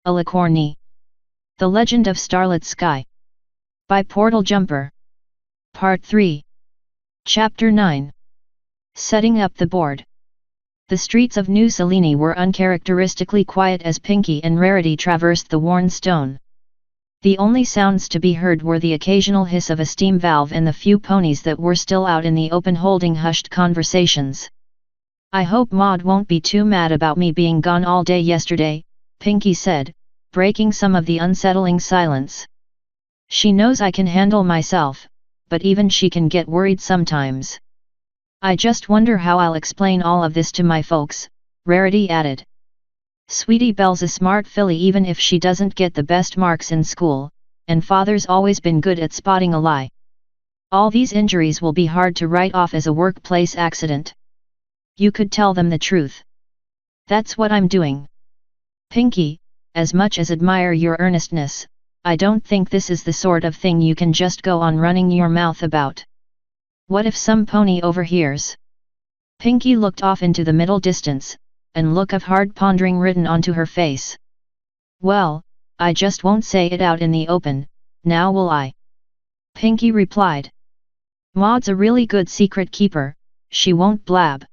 Alicornae. The Legend of Starlit Sky. By Portal Jumper. Part 3. Chapter 9. Setting up the board. The streets of New Selene were uncharacteristically quiet as Pinky and Rarity traversed the worn stone. The only sounds to be heard were the occasional hiss of a steam valve and the few ponies that were still out in the open holding hushed conversations. "I hope Maud won't be too mad about me being gone all day yesterday," Pinky said, breaking some of the unsettling silence. "She knows I can handle myself, but even she can get worried sometimes. I just wonder how I'll explain all of this to my folks," Rarity added. "Sweetie Belle's a smart filly even if she doesn't get the best marks in school, and Father's always been good at spotting a lie. All these injuries will be hard to write off as a workplace accident. You could tell them the truth." "That's what I'm doing. Pinky, as much as admire your earnestness, I don't think this is the sort of thing you can just go on running your mouth about. What if some pony overhears?" Pinky looked off into the middle distance, a look of hard pondering written onto her face. "Well, I just won't say it out in the open, now will I?" Pinky replied. "Maud's a really good secret keeper, she won't blab.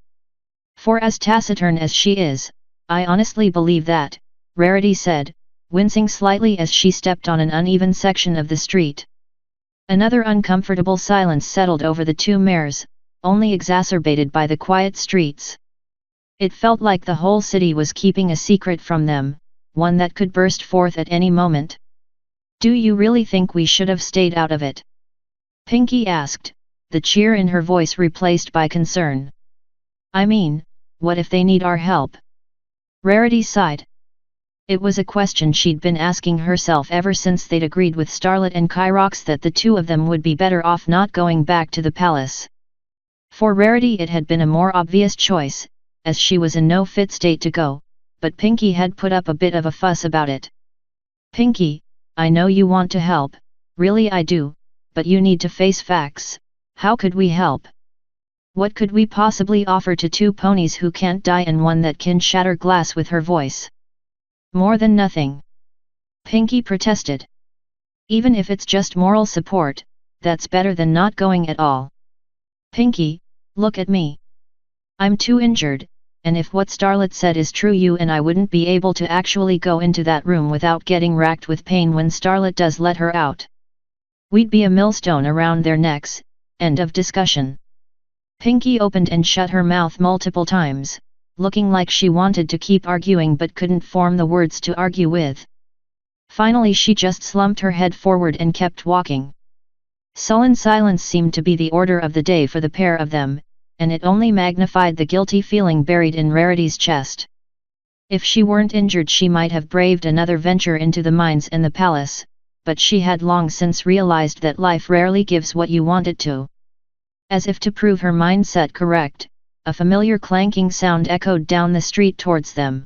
For as taciturn as she is, I honestly believe that," Rarity said, wincing slightly as she stepped on an uneven section of the street. Another uncomfortable silence settled over the two mares, only exacerbated by the quiet streets. It felt like the whole city was keeping a secret from them, one that could burst forth at any moment. "Do you really think we should have stayed out of it?" Pinky asked, the cheer in her voice replaced by concern. "I mean, what if they need our help?" Rarity sighed. It was a question she'd been asking herself ever since they'd agreed with Starlit and Kyrox that the two of them would be better off not going back to the palace. For Rarity it had been a more obvious choice, as she was in no fit state to go, but Pinky had put up a bit of a fuss about it. "Pinky, I know you want to help, really I do, but you need to face facts. How could we help? What could we possibly offer to two ponies who can't die and one that can shatter glass with her voice?" "More than nothing," Pinky protested. "Even if it's just moral support, that's better than not going at all. Pinky, look at me. I'm too injured, and if what Starlit said is true you and I wouldn't be able to actually go into that room without getting racked with pain when Starlit does let her out. We'd be a millstone around their necks, end of discussion." Pinky opened and shut her mouth multiple times, looking like she wanted to keep arguing but couldn't form the words to argue with. Finally she just slumped her head forward and kept walking. Sullen silence seemed to be the order of the day for the pair of them, and it only magnified the guilty feeling buried in Rarity's chest. If she weren't injured she might have braved another venture into the mines and the palace, but she had long since realized that life rarely gives what you want it to. As if to prove her mindset correct, a familiar clanking sound echoed down the street towards them.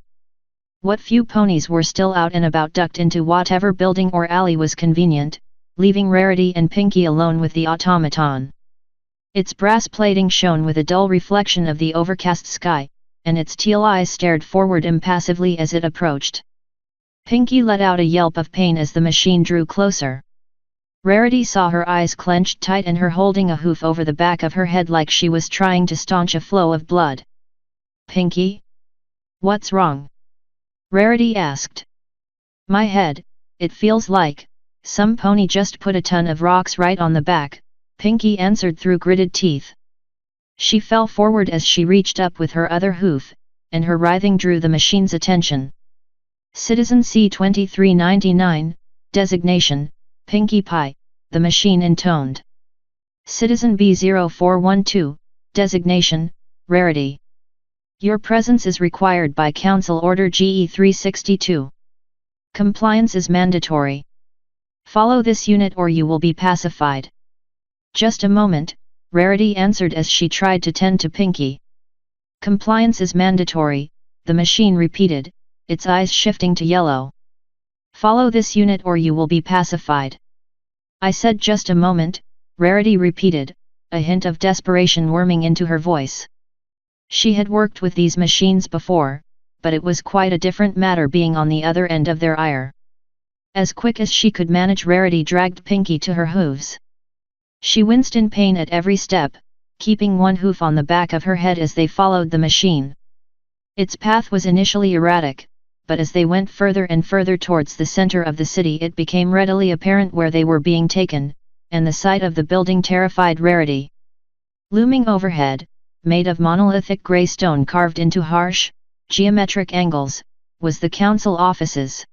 What few ponies were still out and about ducked into whatever building or alley was convenient, leaving Rarity and Pinky alone with the automaton. Its brass plating shone with a dull reflection of the overcast sky, and its teal eyes stared forward impassively as it approached. Pinky let out a yelp of pain as the machine drew closer. Rarity saw her eyes clenched tight and her holding a hoof over the back of her head like she was trying to staunch a flow of blood. "Pinky? What's wrong?" Rarity asked. "My head, it feels like some pony just put a ton of rocks right on the back," Pinky answered through gritted teeth. She fell forward as she reached up with her other hoof, and her writhing drew the machine's attention. "Citizen C-2399, designation, Pinkie Pie," the machine intoned. "Citizen B-0412, designation, Rarity. Your presence is required by Council Order GE-362. Compliance is mandatory. Follow this unit or you will be pacified." "Just a moment," Rarity answered as she tried to tend to Pinky. "Compliance is mandatory," the machine repeated, its eyes shifting to yellow. "Follow this unit or you will be pacified." "I said just a moment," Rarity repeated, a hint of desperation worming into her voice. She had worked with these machines before, but it was quite a different matter being on the other end of their ire. As quick as she could manage, Rarity dragged Pinky to her hooves. She winced in pain at every step, keeping one hoof on the back of her head as they followed the machine. Its path was initially erratic, but as they went further and further towards the center of the city, it became readily apparent where they were being taken, and the sight of the building terrified Rarity. Looming overhead, made of monolithic grey stone carved into harsh, geometric angles, was the council offices.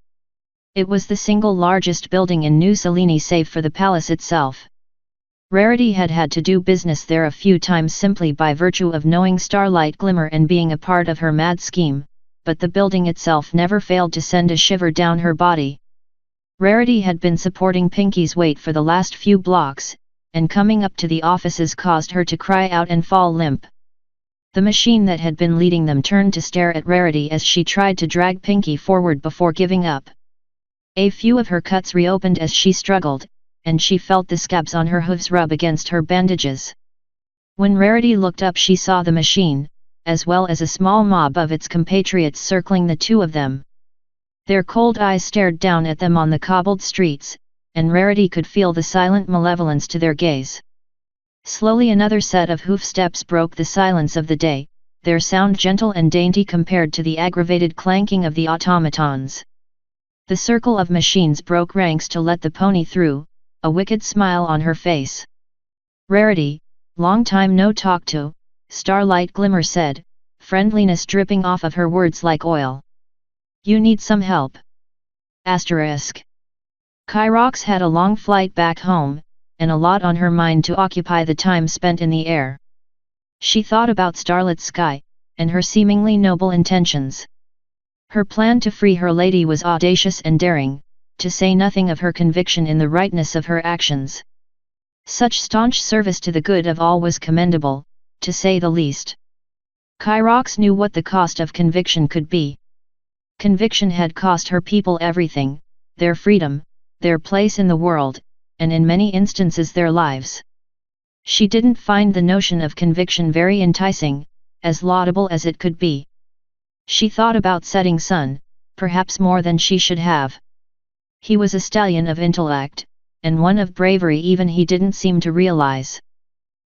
It was the single largest building in New Selene save for the palace itself. Rarity had had to do business there a few times simply by virtue of knowing Starlight Glimmer and being a part of her mad scheme, but the building itself never failed to send a shiver down her body. Rarity had been supporting Pinky's weight for the last few blocks, and coming up to the offices caused her to cry out and fall limp. The machine that had been leading them turned to stare at Rarity as she tried to drag Pinky forward before giving up. A few of her cuts reopened as she struggled, and she felt the scabs on her hooves rub against her bandages. When Rarity looked up, she saw the machine, as well as a small mob of its compatriots circling the two of them. Their cold eyes stared down at them on the cobbled streets, and Rarity could feel the silent malevolence to their gaze. Slowly another set of hoof steps broke the silence of the day, their sound gentle and dainty compared to the aggravated clanking of the automatons. The circle of machines broke ranks to let the pony through, a wicked smile on her face. "Rarity, long time no talk to," Starlight Glimmer said, friendliness dripping off of her words like oil. "You need some help?" Kyrox had a long flight back home, and a lot on her mind to occupy the time spent in the air. She thought about Starlit Sky, and her seemingly noble intentions. Her plan to free her lady was audacious and daring, to say nothing of her conviction in the rightness of her actions. Such staunch service to the good of all was commendable, to say the least. Kyrox knew what the cost of conviction could be. Conviction had cost her people everything, their freedom, their place in the world, and in many instances their lives. She didn't find the notion of conviction very enticing, as laudable as it could be. She thought about Setting Sun, perhaps more than she should have. He was a stallion of intellect, and one of bravery even he didn't seem to realize.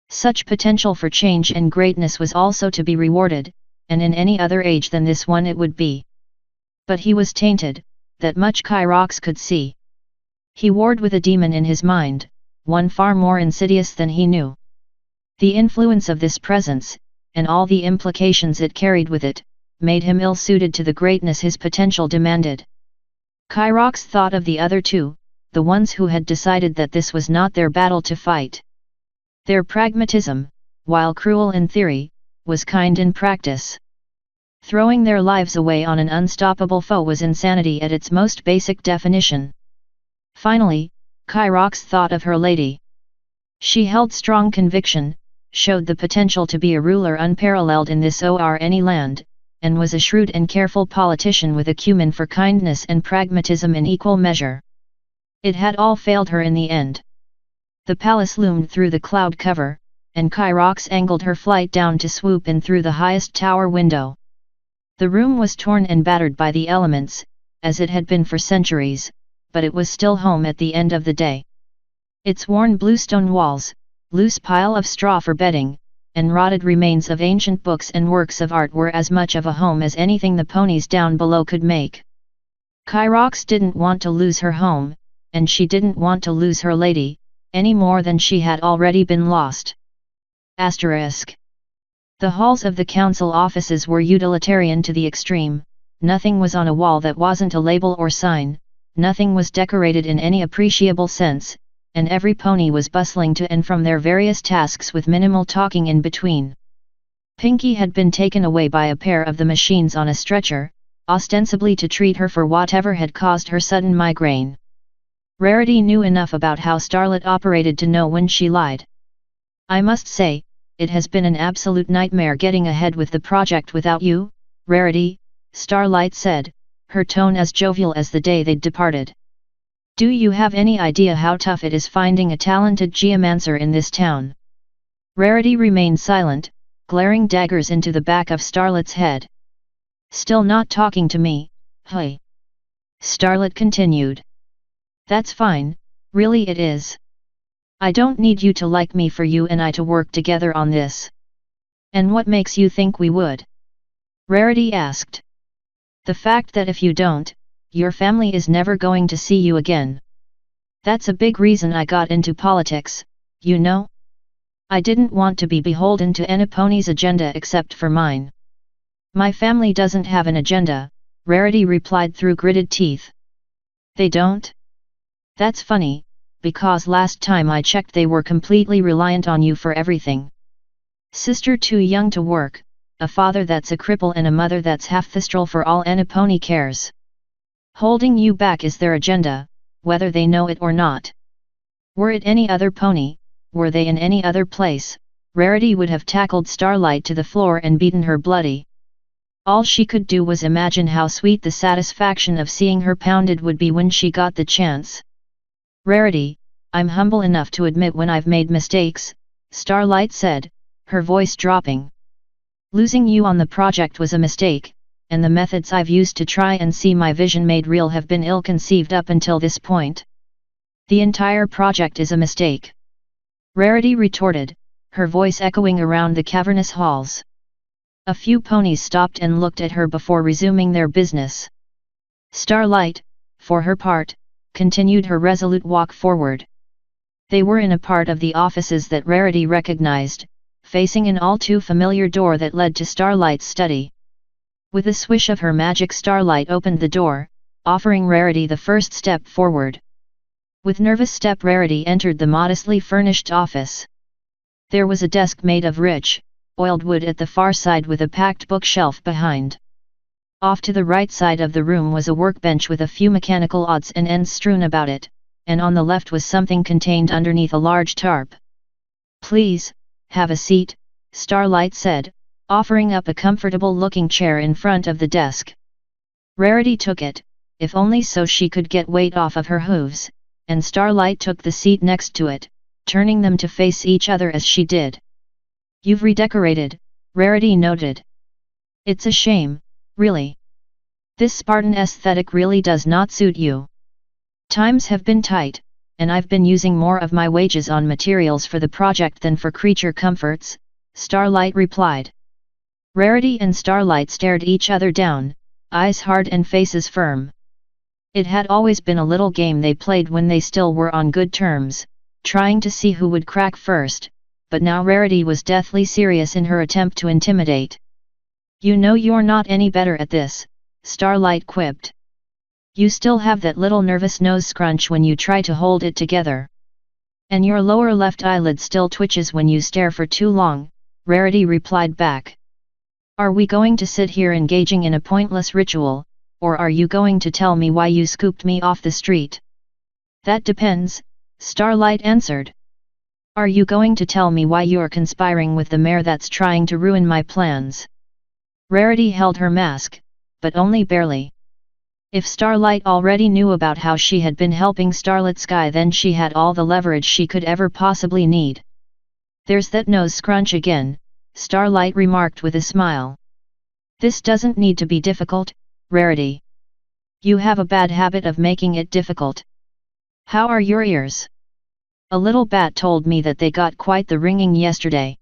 Such potential for change and greatness was also to be rewarded, and in any other age than this one it would be. But he was tainted, that much Kyrox could see. He warred with a demon in his mind, one far more insidious than he knew. The influence of this presence, and all the implications it carried with it, made him ill-suited to the greatness his potential demanded. Kyrox thought of the other two, the ones who had decided that this was not their battle to fight. Their pragmatism, while cruel in theory, was kind in practice. Throwing their lives away on an unstoppable foe was insanity at its most basic definition. Finally, Kyrox thought of her lady. She held strong conviction, showed the potential to be a ruler unparalleled in this or any land, and was a shrewd and careful politician with acumen for kindness and pragmatism in equal measure. It had all failed her in the end. The palace loomed through the cloud cover, and Kyrox angled her flight down to swoop in through the highest tower window. The room was torn and battered by the elements, as it had been for centuries, but it was still home at the end of the day. Its worn bluestone walls, loose pile of straw for bedding, and rotted remains of ancient books and works of art were as much of a home as anything the ponies down below could make. Kyrox didn't want to lose her home, and she didn't want to lose her lady, any more than she had already been lost. The halls of the council offices were utilitarian to the extreme, nothing was on a wall that wasn't a label or sign, nothing was decorated in any appreciable sense, and every pony was bustling to and from their various tasks with minimal talking in between. Pinky had been taken away by a pair of the machines on a stretcher, ostensibly to treat her for whatever had caused her sudden migraine. Rarity knew enough about how Starlit operated to know when she lied. "I must say, it has been an absolute nightmare getting ahead with the project without you, Rarity," Starlight said, her tone as jovial as the day they'd departed. "Do you have any idea how tough it is finding a talented geomancer in this town?" Rarity remained silent, glaring daggers into the back of Starlit's head. Still not talking to me, hey? Starlit continued. That's fine, really it is. I don't need you to like me for you and I to work together on this. And what makes you think we would? Rarity asked. The fact that if you don't, your family is never going to see you again. That's a big reason I got into politics, you know? I didn't want to be beholden to any pony's agenda except for mine. My family doesn't have an agenda, Rarity replied through gritted teeth. They don't? That's funny, because last time I checked they were completely reliant on you for everything. Sister too young to work, a father that's a cripple and a mother that's half thistral for all any pony cares. Holding you back is their agenda, whether they know it or not. Were it any other pony, were they in any other place, Rarity would have tackled Starlight to the floor and beaten her bloody. All she could do was imagine how sweet the satisfaction of seeing her pounded would be when she got the chance. Rarity, I'm humble enough to admit when I've made mistakes, Starlight said, her voice dropping. Losing you on the project was a mistake, and the methods I've used to try and see my vision made real have been ill-conceived up until this point. The entire project is a mistake. Rarity retorted, her voice echoing around the cavernous halls. A few ponies stopped and looked at her before resuming their business. Starlight, for her part, continued her resolute walk forward. They were in a part of the offices that Rarity recognized, facing an all too familiar door that led to Starlight's study. With a swish of her magic, Starlight opened the door, offering Rarity the first step forward. With nervous step, Rarity entered the modestly furnished office. There was a desk made of rich, oiled wood at the far side with a packed bookshelf behind. Off to the right side of the room was a workbench with a few mechanical odds and ends strewn about it, and on the left was something contained underneath a large tarp. Please, have a seat, Starlight said, offering up a comfortable-looking chair in front of the desk. Rarity took it, if only so she could get weight off of her hooves, and Starlight took the seat next to it, turning them to face each other as she did. You've redecorated, Rarity noted. It's a shame, really. This Spartan aesthetic really does not suit you. Times have been tight, and I've been using more of my wages on materials for the project than for creature comforts, Starlight replied. Rarity and Starlight stared each other down, eyes hard and faces firm. It had always been a little game they played when they still were on good terms, trying to see who would crack first, but now Rarity was deathly serious in her attempt to intimidate. You know you're not any better at this, Starlight quipped. You still have that little nervous nose scrunch when you try to hold it together. And your lower left eyelid still twitches when you stare for too long, Rarity replied back. Are we going to sit here engaging in a pointless ritual, or are you going to tell me why you scooped me off the street? That depends, Starlight answered. Are you going to tell me why you're conspiring with the mare that's trying to ruin my plans? Rarity held her mask, but only barely. If Starlight already knew about how she had been helping Starlit Sky, then she had all the leverage she could ever possibly need. There's that nose scrunch again, Starlight remarked with a smile. This doesn't need to be difficult, Rarity. You have a bad habit of making it difficult. How are your ears? A little bat told me that they got quite the ringing yesterday.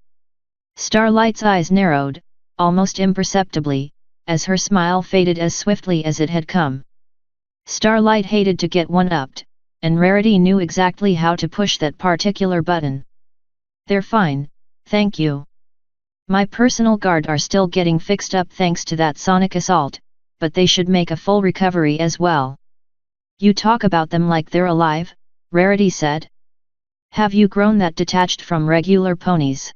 Starlight's eyes narrowed, almost imperceptibly, as her smile faded as swiftly as it had come. Starlight hated to get one-upped, and Rarity knew exactly how to push that particular button. They're fine, thank you. My personal guard are still getting fixed up thanks to that sonic assault, but they should make a full recovery as well. You talk about them like they're alive, Rarity said. Have you grown that detached from regular ponies?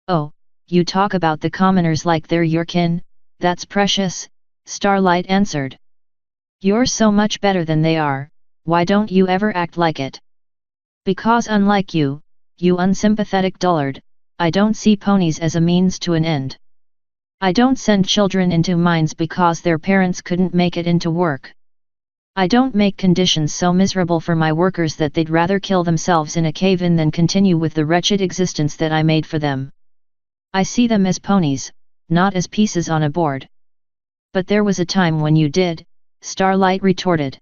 Oh, you talk about the commoners like they're your kin, that's precious, Starlight answered. You're so much better than they are, why don't you ever act like it? Because unlike you, you unsympathetic dullard, I don't see ponies as a means to an end. I don't send children into mines because their parents couldn't make it into work. I don't make conditions so miserable for my workers that they'd rather kill themselves in a cave-in than continue with the wretched existence that I made for them. I see them as ponies, not as pieces on a board. But there was a time when you did, Starlight retorted.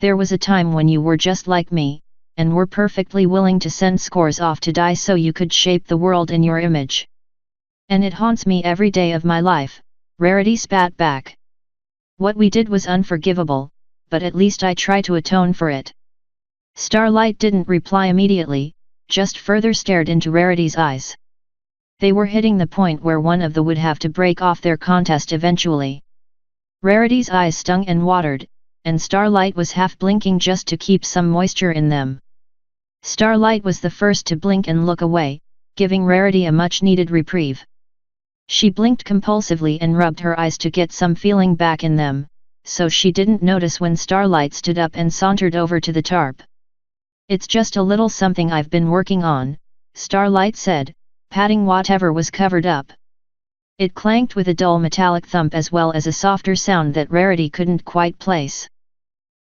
There was a time when you were just like me, and were perfectly willing to send scores off to die so you could shape the world in your image. And it haunts me every day of my life, Rarity spat back. What we did was unforgivable, but at least I try to atone for it. Starlight didn't reply immediately, just further stared into Rarity's eyes. They were hitting the point where one of them would have to break off their contest eventually. Rarity's eyes stung and watered, and Starlight was half blinking just to keep some moisture in them. Starlight was the first to blink and look away, giving Rarity a much-needed reprieve. She blinked compulsively and rubbed her eyes to get some feeling back in them, so she didn't notice when Starlight stood up and sauntered over to the tarp. It's just a little something I've been working on, Starlight said, patting whatever was covered up. It clanked with a dull metallic thump as well as a softer sound that Rarity couldn't quite place.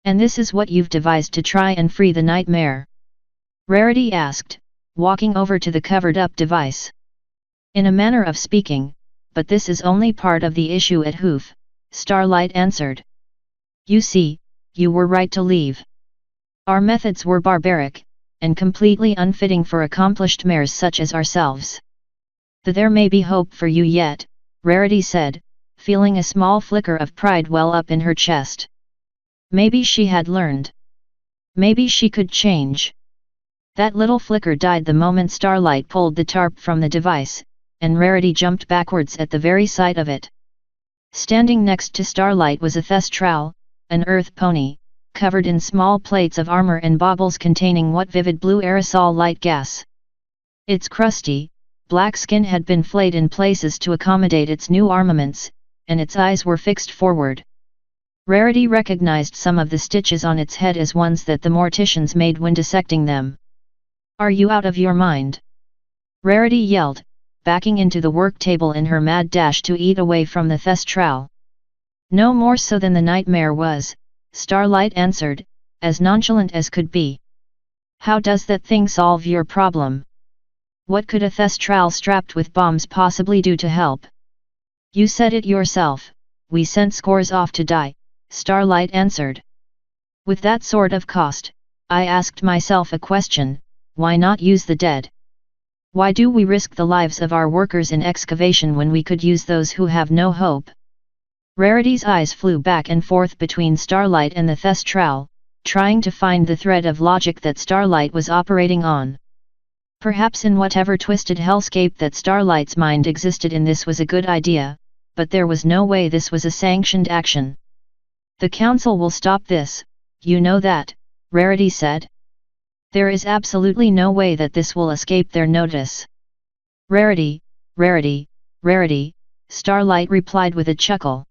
And this is what you've devised to try and free the nightmare? Rarity asked, walking over to the covered-up device. In a manner of speaking, but this is only part of the issue at Hoof, Starlight answered. You see, you were right to leave. Our methods were barbaric, and completely unfitting for accomplished mares such as ourselves. There may be hope for you yet, Rarity said, feeling a small flicker of pride well up in her chest. Maybe she had learned. Maybe she could change. That little flicker died the moment Starlight pulled the tarp from the device, and Rarity jumped backwards at the very sight of it. Standing next to Starlight was a thestral, an earth pony, covered in small plates of armor and baubles containing what vivid blue aerosol light gas. Its crusty, black skin had been flayed in places to accommodate its new armaments, and its eyes were fixed forward. Rarity recognized some of the stitches on its head as ones that the morticians made when dissecting them. Are you out of your mind? Rarity yelled, backing into the work table in her mad dash to eat away from the thestral. No more so than the nightmare was, Starlight answered, as nonchalant as could be. How does that thing solve your problem? What could a thestral strapped with bombs possibly do to help? You said it yourself, we sent scores off to die, Starlight answered. With that sort of cost, I asked myself a question, why not use the dead? Why do we risk the lives of our workers in excavation when we could use those who have no hope? Rarity's eyes flew back and forth between Starlight and the thestral, trying to find the thread of logic that Starlight was operating on. Perhaps in whatever twisted hellscape that Starlight's mind existed in, this was a good idea, but there was no way this was a sanctioned action. The Council will stop this, you know that, Rarity said. There is absolutely no way that this will escape their notice. Rarity, Rarity, Rarity, Starlight replied with a chuckle.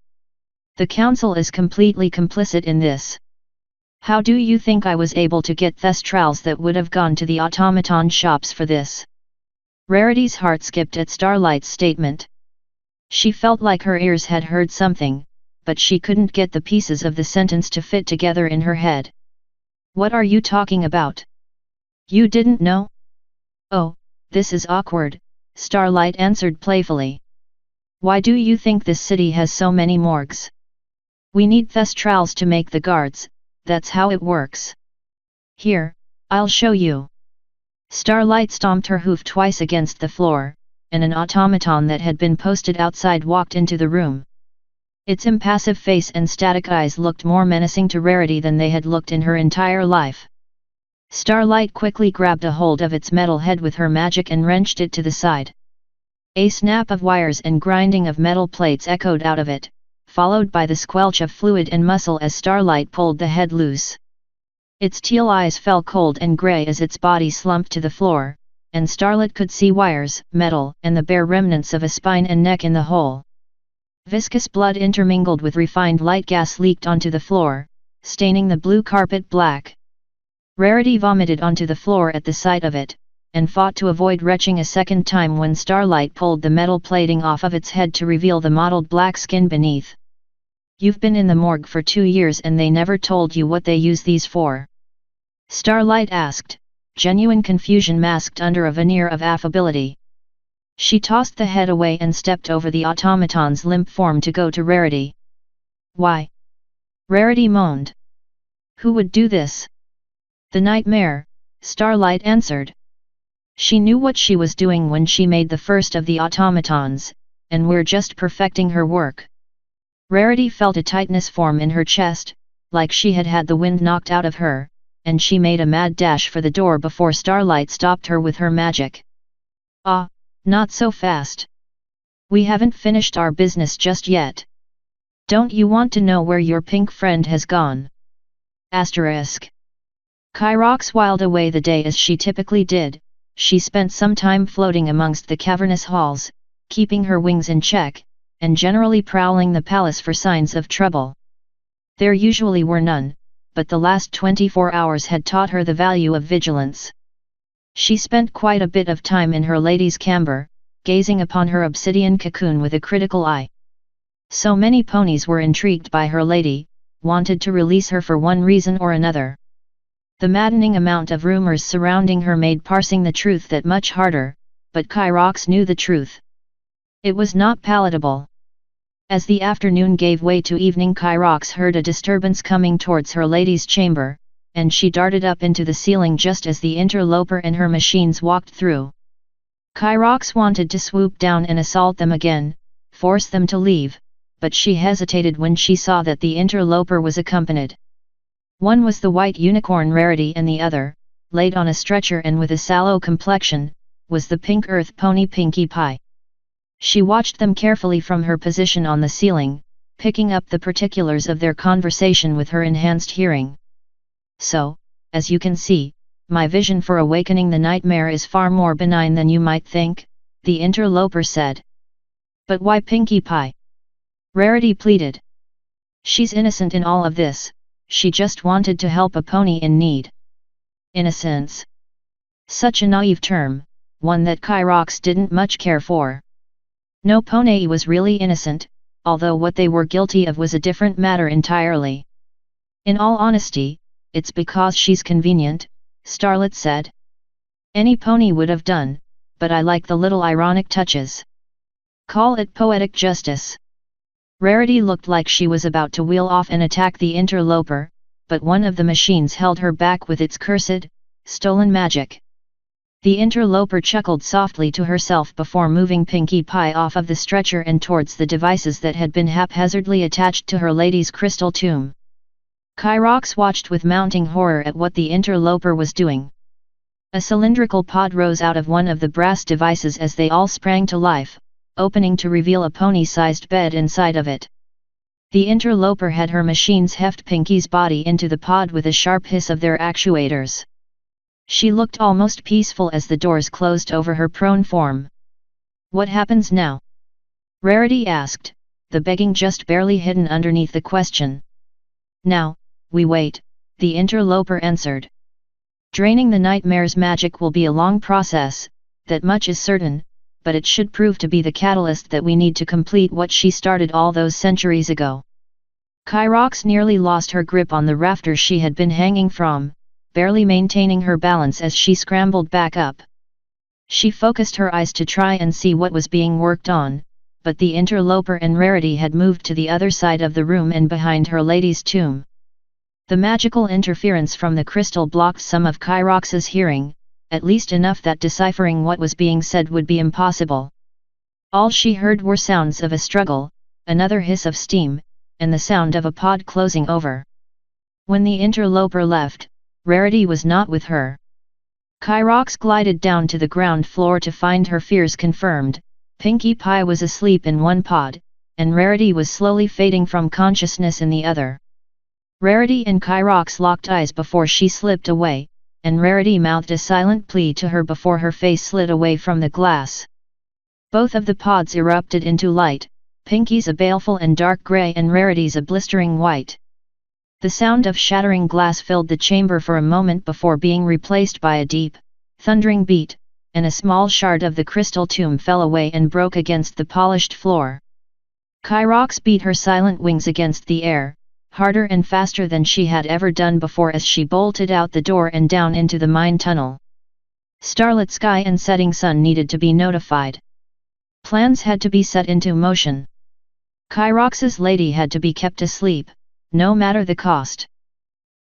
The Council is completely complicit in this. How do you think I was able to get thestrals that would have gone to the automaton shops for this? Rarity's heart skipped at Starlight's statement. She felt like her ears had heard something, but she couldn't get the pieces of the sentence to fit together in her head. What are you talking about? You didn't know? Oh, this is awkward, Starlight answered playfully. Why do you think this city has so many morgues? We need thestrals to make the guards, that's how it works. Here, I'll show you. Starlight stomped her hoof twice against the floor, and an automaton that had been posted outside walked into the room. Its impassive face and static eyes looked more menacing to Rarity than they had looked in her entire life. Starlight quickly grabbed a hold of its metal head with her magic and wrenched it to the side. A snap of wires and grinding of metal plates echoed out of it, followed by the squelch of fluid and muscle as Starlight pulled the head loose. Its teal eyes fell cold and grey as its body slumped to the floor, and Starlit could see wires, metal, and the bare remnants of a spine and neck in the hole. Viscous blood intermingled with refined light gas leaked onto the floor, staining the blue carpet black. Rarity vomited onto the floor at the sight of it, and fought to avoid retching a second time when Starlight pulled the metal plating off of its head to reveal the mottled black skin beneath. You've been in the morgue for 2 years and they never told you what they use these for? Starlight asked, genuine confusion masked under a veneer of affability. She tossed the head away and stepped over the automaton's limp form to go to Rarity. Why? Rarity moaned. Who would do this? The nightmare, Starlight answered. She knew what she was doing when she made the first of the automatons, and we're just perfecting her work. Rarity felt a tightness form in her chest, like she had had the wind knocked out of her, and she made a mad dash for the door before Starlight stopped her with her magic. Ah, not so fast. We haven't finished our business just yet. Don't you want to know where your pink friend has gone? Asterisk. Kyrox whiled away the day as she typically did. She spent some time floating amongst the cavernous halls, keeping her wings in check, and generally prowling the palace for signs of trouble. There usually were none, but the last 24 hours had taught her the value of vigilance. She spent quite a bit of time in her lady's camber, gazing upon her obsidian cocoon with a critical eye. So many ponies were intrigued by her lady, wanted to release her for one reason or another. The maddening amount of rumors surrounding her made parsing the truth that much harder, but Kyrox knew the truth. It was not palatable. As the afternoon gave way to evening, Kyrox heard a disturbance coming towards her lady's chamber, and she darted up into the ceiling just as the interloper and her machines walked through. Kyrox wanted to swoop down and assault them again, force them to leave, but she hesitated when she saw that the interloper was accompanied. One was the white unicorn Rarity and the other, laid on a stretcher and with a sallow complexion, was the pink earth pony Pinkie Pie. She watched them carefully from her position on the ceiling, picking up the particulars of their conversation with her enhanced hearing. So, as you can see, my vision for awakening the nightmare is far more benign than you might think, the interloper said. But why Pinkie Pie? Rarity pleaded. She's innocent in all of this, she just wanted to help a pony in need. Innocence. Such a naive term, one that Kyrox didn't much care for. No pony was really innocent, although what they were guilty of was a different matter entirely. In all honesty, it's because she's convenient, Starlit said. Any pony would have done, but I like the little ironic touches. Call it poetic justice. Rarity looked like she was about to wheel off and attack the interloper, but one of the machines held her back with its cursed, stolen magic. The interloper chuckled softly to herself before moving Pinkie Pie off of the stretcher and towards the devices that had been haphazardly attached to her lady's crystal tomb. Kyrox watched with mounting horror at what the interloper was doing. A cylindrical pod rose out of one of the brass devices as they all sprang to life, opening to reveal a pony-sized bed inside of it. The interloper had her machines heft Pinkie's body into the pod with a sharp hiss of their actuators. She looked almost peaceful as the doors closed over her prone form. What happens now? Rarity asked, the begging just barely hidden underneath the question. Now, we wait, the interloper answered. Draining the nightmare's magic will be a long process, that much is certain, but it should prove to be the catalyst that we need to complete what she started all those centuries ago. Kyrox nearly lost her grip on the rafters she had been hanging from, barely maintaining her balance as she scrambled back up. She focused her eyes to try and see what was being worked on, but the interloper and Rarity had moved to the other side of the room and behind her lady's tomb. The magical interference from the crystal blocked some of Kyrox's hearing, at least enough that deciphering what was being said would be impossible. All she heard were sounds of a struggle, another hiss of steam, and the sound of a pod closing over. When the interloper left, Rarity was not with her. Kyrox glided down to the ground floor to find her fears confirmed. Pinkie Pie was asleep in one pod, and Rarity was slowly fading from consciousness in the other. Rarity and Kyrox locked eyes before she slipped away, and Rarity mouthed a silent plea to her before her face slid away from the glass. Both of the pods erupted into light, Pinkie's a baleful and dark grey and Rarity's a blistering white. The sound of shattering glass filled the chamber for a moment before being replaced by a deep, thundering beat, and a small shard of the crystal tomb fell away and broke against the polished floor. Kyrox beat her silent wings against the air, harder and faster than she had ever done before as she bolted out the door and down into the mine tunnel. Starlit sky and setting sun needed to be notified. Plans had to be set into motion. Kyrox's lady had to be kept asleep, no matter the cost.